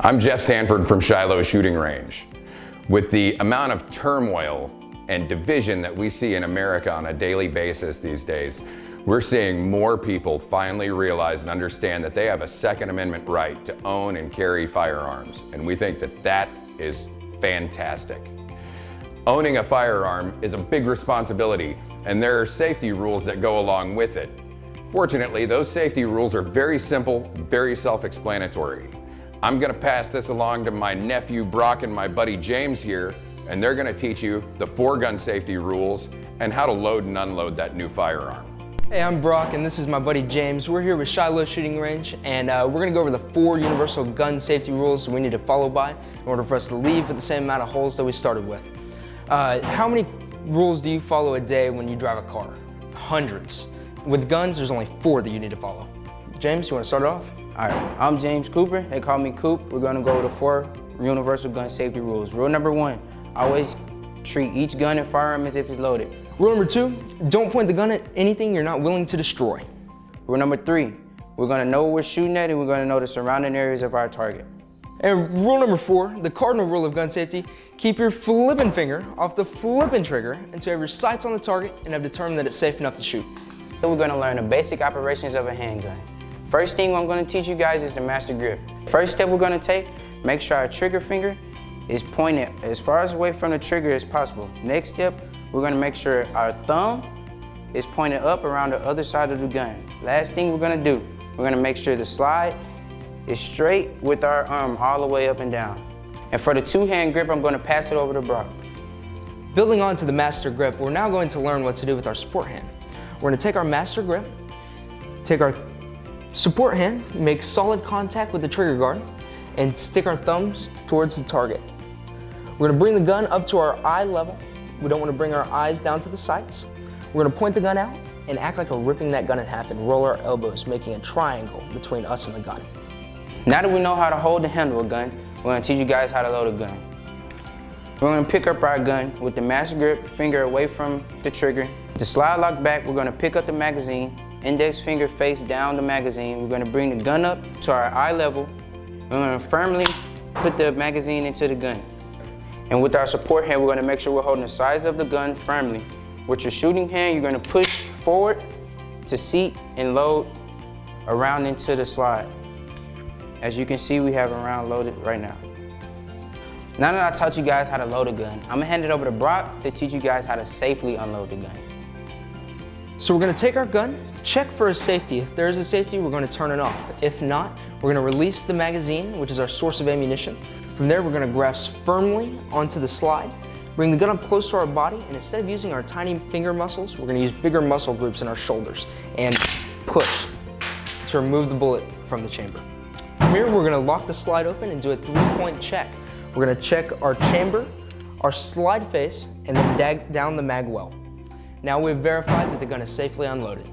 I'm Jeff Sanford from Shiloh Shooting Range. With the amount of turmoil and division that we see in America on a daily basis these days, we're seeing more people finally realize and understand that they have a Second Amendment right to own and carry firearms, and we think that that is fantastic. Owning a firearm is a big responsibility, and there are safety rules that go along with it. Fortunately, those safety rules are very simple, very self-explanatory. I'm gonna pass this along to my nephew Brock and my buddy James here, and they're gonna teach you the 4 gun safety rules and how to load and unload that new firearm. Hey, I'm Brock, and this is my buddy James. We're here with Shiloh Shooting Range, and we're gonna go over the 4 universal gun safety rules we need to follow by in order for us to leave with the same amount of holes that we started with. How many rules do you follow a day when you drive a car? Hundreds. With guns, there's only 4 that you need to follow. James, you wanna start it off? All right, I'm James Cooper. They call me Coop. We're gonna go over the 4 universal gun safety rules. Rule number 1, always treat each gun and firearm as if it's loaded. Rule number 2, don't point the gun at anything you're not willing to destroy. Rule number 3, we're gonna know what we're shooting at and we're gonna know the surrounding areas of our target. And rule number 4, the cardinal rule of gun safety, keep your flipping finger off the flipping trigger until you have your sights on the target and have determined that it's safe enough to shoot. Then we're gonna learn the basic operations of a handgun. First thing I'm gonna teach you guys is the master grip. First step we're gonna take, make sure our trigger finger is pointed as far away from the trigger as possible. Next step, we're gonna make sure our thumb is pointed up around the other side of the gun. Last thing we're gonna do, we're gonna make sure the slide is straight with our arm all the way up and down. And for the 2-hand grip, I'm gonna pass it over to Brock. Building on to the master grip, we're now going to learn what to do with our support hand. We're gonna take our master grip, take our support hand, make solid contact with the trigger guard, and stick our thumbs towards the target. We're gonna bring the gun up to our eye level. We don't wanna bring our eyes down to the sights. We're gonna point the gun out and act like we're ripping that gun in half and roll our elbows, making a triangle between us and the gun. Now that we know how to hold and handle a gun, we're gonna teach you guys how to load a gun. We're gonna pick up our gun with the master grip, finger away from the trigger. The slide lock back, we're gonna pick up the magazine, index finger face down the magazine. We're gonna bring the gun up to our eye level. We're gonna firmly put the magazine into the gun. And with our support hand, we're gonna make sure we're holding the sides of the gun firmly. With your shooting hand, you're gonna push forward to seat and load around into the slide. As you can see, we have a round loaded right now. Now that I taught you guys how to load a gun, I'm gonna hand it over to Brock to teach you guys how to safely unload the gun. So we're gonna take our gun, check for a safety. If there is a safety, we're gonna turn it off. If not, we're gonna release the magazine, which is our source of ammunition. From there, we're gonna grasp firmly onto the slide, bring the gun up close to our body, and instead of using our tiny finger muscles, we're gonna use bigger muscle groups in our shoulders and push to remove the bullet from the chamber. From here, we're gonna lock the slide open and do a 3-point check. We're gonna check our chamber, our slide face, and then down the mag well. Now we've verified that the gun is safely unloaded.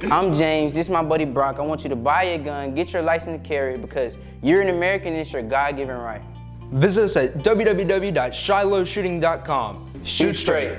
I'm James, this is my buddy Brock. I want you to buy a gun, get your license to carry it because you're an American and it's your God-given right. Visit us at www.shilohshooting.com. Shoot straight.